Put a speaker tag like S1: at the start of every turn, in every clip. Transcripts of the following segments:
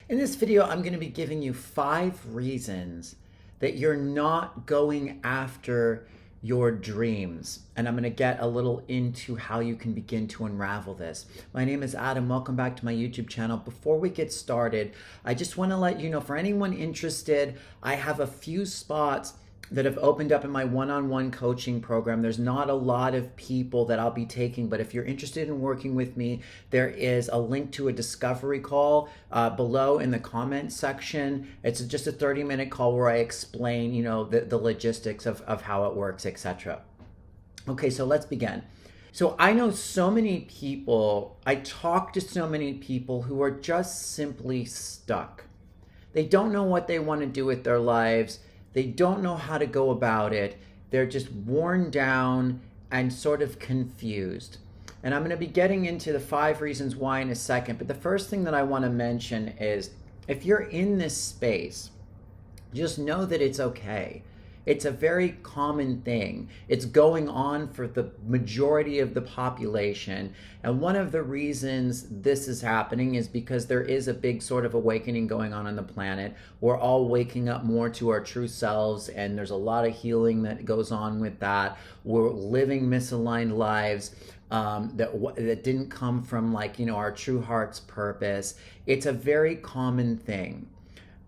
S1: In this video, I'm going to be giving you 5 reasons that you're not going after your dreams. And I'm going to get a little into how you can begin to unravel this. My name is Adam. Welcome back to my YouTube channel. Before we get started, I just want to let you know, for anyone interested, I have a few spots that have opened up in my one-on-one coaching program. There's not a lot of people that I'll be taking, but if you're interested in working with me, there is a link to a discovery call below in the comments section. It's just a 30-minute call where I explain, the logistics of how it works, etc. Okay, so let's begin. So I know so many people, I talk to so many people who are just simply stuck. They don't know what they want to do with their lives. They don't know how to go about it. They're just worn down and sort of confused. And I'm going to be getting into the 5 reasons why in a second. But the first thing that I want to mention is if you're in this space, just know that it's okay. It's a very common thing. It's going on for the majority of the population. And one of the reasons this is happening is because there is a big sort of awakening going on the planet. We're all waking up more to our true selves, and there's a lot of healing that goes on with that. We're living misaligned lives that didn't come from our true heart's purpose. It's a very common thing.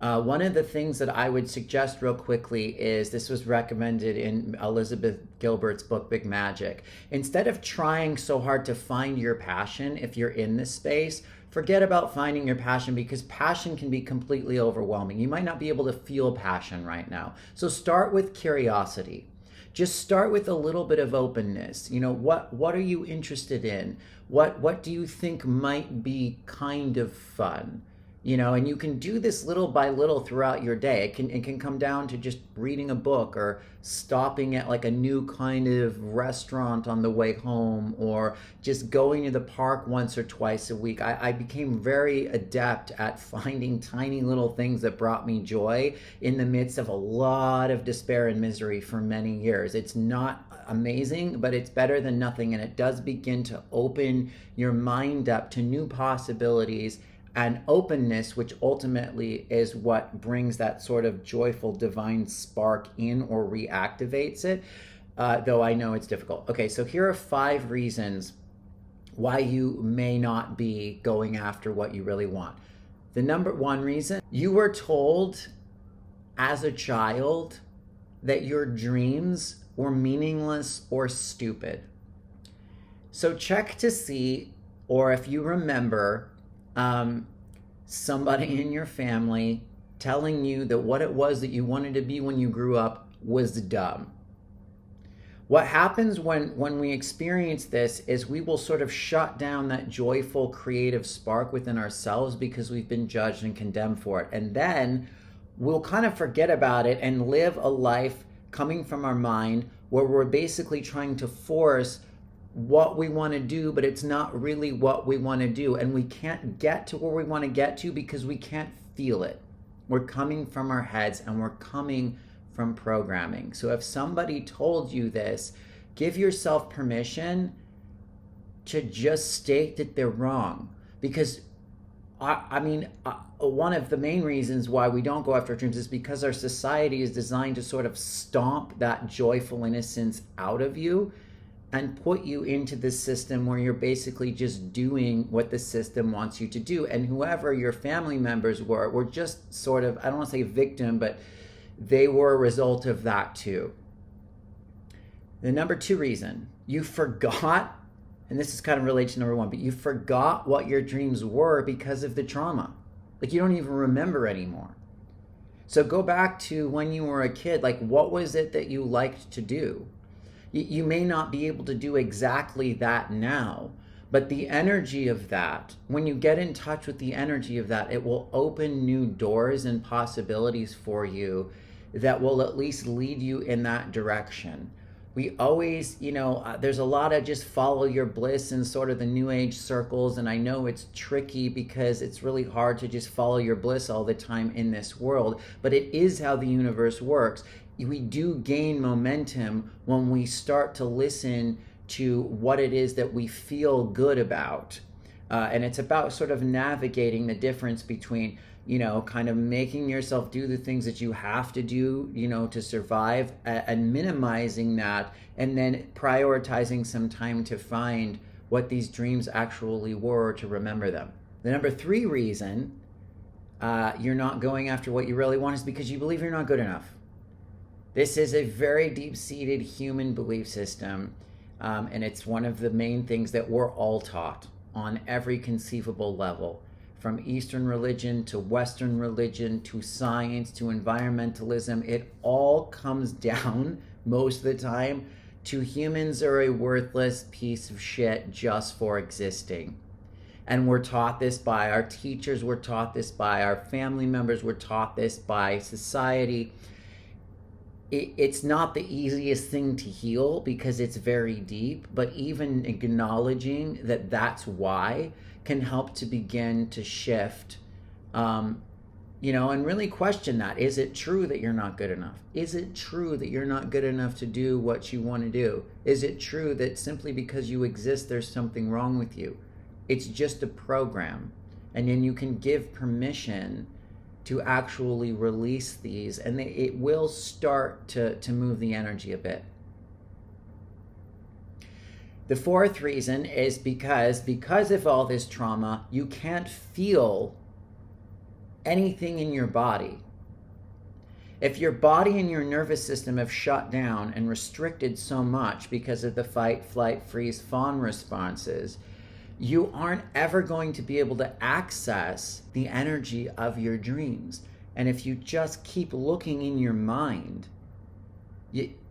S1: One of the things that I would suggest real quickly is, this was recommended in Elizabeth Gilbert's book, Big Magic. Instead of trying so hard to find your passion, if you're in this space, forget about finding your passion, because passion can be completely overwhelming. You might not be able to feel passion right now. So start with curiosity. Just start with a little bit of openness. What are you interested in? What do you think might be kind of fun? And you can do this little by little throughout your day. It can come down to just reading a book, or stopping at a new kind of restaurant on the way home, or just going to the park once or twice a week. I became very adept at finding tiny little things that brought me joy in the midst of a lot of despair and misery for many years. It's not amazing, but it's better than nothing, and it does begin to open your mind up to new possibilities and openness, which ultimately is what brings that sort of joyful divine spark in, or reactivates it, though I know it's difficult. Okay, so here are 5 reasons why you may not be going after what you really want. The number 1 reason: you were told as a child that your dreams were meaningless or stupid. So check to see, or if you remember, somebody in your family telling you that what it was that you wanted to be when you grew up was dumb. What happens when we experience this is we will sort of shut down that joyful creative spark within ourselves, because we've been judged and condemned for it. And then we'll kind of forget about it and live a life coming from our mind, where we're basically trying to force what we want to do, but it's not really what we want to do. And we can't get to where we want to get to because we can't feel it. We're coming from our heads, and we're coming from programming. So if somebody told you this, give yourself permission to just state that they're wrong. Because one of the main reasons why we don't go after our dreams is because our society is designed to sort of stomp that joyful innocence out of you and put you into this system where you're basically just doing what the system wants you to do. And whoever your family members were just sort of, I don't want to say victim, but they were a result of that too. The number 2 reason: you forgot, and this is kind of related to number 1, but you forgot what your dreams were because of the trauma. You don't even remember anymore. So go back to when you were a kid. What was it that you liked to do? You may not be able to do exactly that now, but the energy of that, when you get in touch with the energy of that, it will open new doors and possibilities for you that will at least lead you in that direction. We always, there's a lot of just follow your bliss in sort of the new age circles. And I know it's tricky because it's really hard to just follow your bliss all the time in this world, but it is how the universe works. We do gain momentum when we start to listen to what it is that we feel good about. And it's about sort of navigating the difference between kind of making yourself do the things that you have to do, to survive, and minimizing that, and then prioritizing some time to find what these dreams actually were, to remember them. The number 3 reason you're not going after what you really want is because you believe you're not good enough. This is a very deep-seated human belief system, and it's one of the main things that we're all taught on every conceivable level, from Eastern religion to Western religion to science to environmentalism. It all comes down, most of the time, to humans are a worthless piece of shit just for existing. And we're taught this by our teachers, we're taught this by our family members, we're taught this by society. It's not the easiest thing to heal because it's very deep, but even acknowledging that that's why can help to begin to shift, and really question that. Is it true that you're not good enough? Is it true that you're not good enough to do what you want to do? Is it true that simply because you exist, there's something wrong with you? It's just a program. And then you can give permission to actually release these, and it will start to move the energy a bit. The 4th reason is because of all this trauma, you can't feel anything in your body. If your body and your nervous system have shut down and restricted so much because of the fight, flight, freeze, fawn responses, you aren't ever going to be able to access the energy of your dreams. And if you just keep looking in your mind,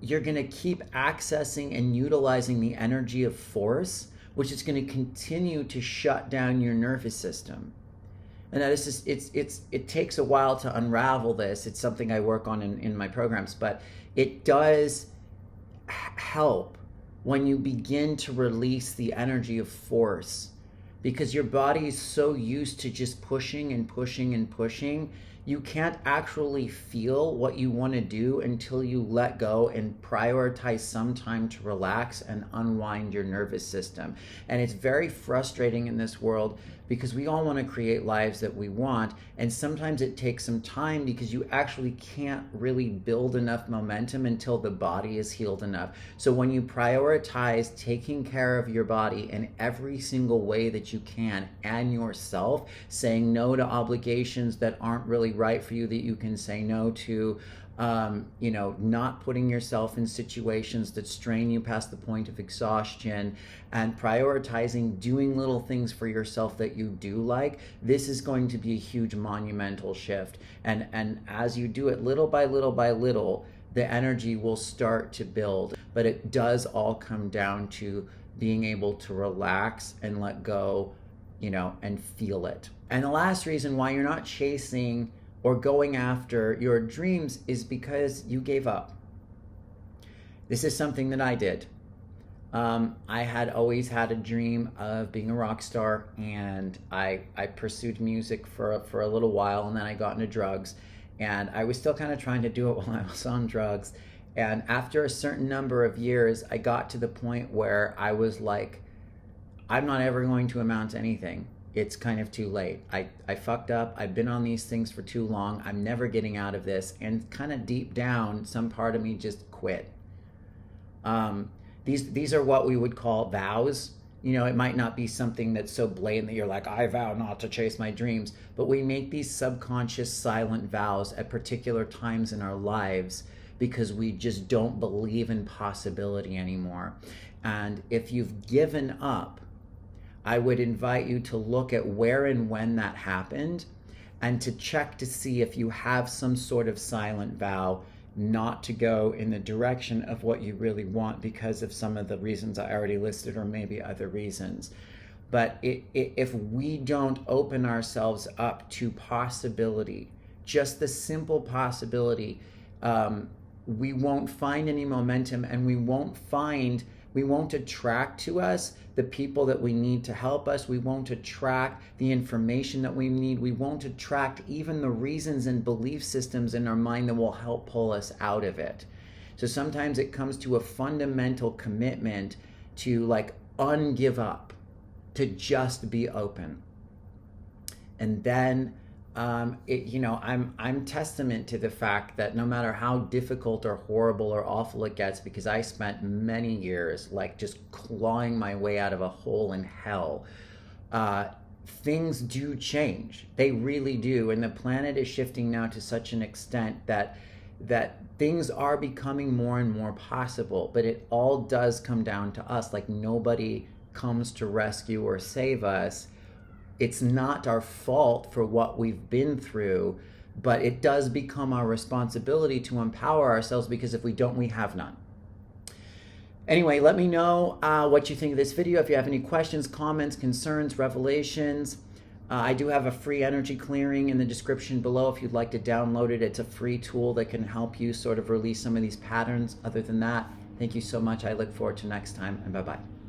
S1: you're going to keep accessing and utilizing the energy of force, which is going to continue to shut down your nervous system. And now it takes a while to unravel this. It's something I work on in my programs, but it does help when you begin to release the energy of force, because your body is so used to just pushing and pushing and pushing. You can't actually feel what you want to do until you let go and prioritize some time to relax and unwind your nervous system. And it's very frustrating in this world because we all want to create lives that we want, and sometimes it takes some time because you actually can't really build enough momentum until the body is healed enough. So when you prioritize taking care of your body in every single way that you can, and yourself, saying no to obligations that aren't really right for you, that you can say no to, not putting yourself in situations that strain you past the point of exhaustion, and prioritizing doing little things for yourself that you do like, this is going to be a huge monumental shift. And as you do it little by little by little, the energy will start to build. But it does all come down to being able to relax and let go, and feel it. And the last reason why you're not chasing or going after your dreams is because you gave up. This is something that I did. I had always had a dream of being a rock star, and I pursued music for a little while, and then I got into drugs, and I was still kind of trying to do it while I was on drugs. And after a certain number of years, I got to the point where I was like, I'm not ever going to amount to anything. It's kind of too late. I fucked up. I've been on these things for too long. I'm never getting out of this. And kind of deep down, some part of me just quit. These are what we would call vows. It might not be something that's so blatant that you're like, I vow not to chase my dreams. But we make these subconscious silent vows at particular times in our lives because we just don't believe in possibility anymore. And if you've given up, I would invite you to look at where and when that happened, and to check to see if you have some sort of silent vow not to go in the direction of what you really want because of some of the reasons I already listed, or maybe other reasons. But if we don't open ourselves up to possibility, just the simple possibility, we won't find any momentum, and we won't attract to us the people that we need to help us. We won't attract the information that we need. We won't attract even the reasons and belief systems in our mind that will help pull us out of it. So sometimes it comes to a fundamental commitment to ungive up, to just be open. And then I'm testament to the fact that no matter how difficult or horrible or awful it gets, because I spent many years like just clawing my way out of a hole in hell, uh, things do change. They really do, and the planet is shifting now to such an extent that things are becoming more and more possible. But it all does come down to us. Like nobody comes to rescue or save us. It's not our fault for what we've been through, but it does become our responsibility to empower ourselves, because if we don't, we have none. Anyway, let me know what you think of this video. If you have any questions, comments, concerns, revelations, I do have a free energy clearing in the description below if you'd like to download it. It's a free tool that can help you sort of release some of these patterns. Other than that, thank you so much. I look forward to next time, and bye-bye.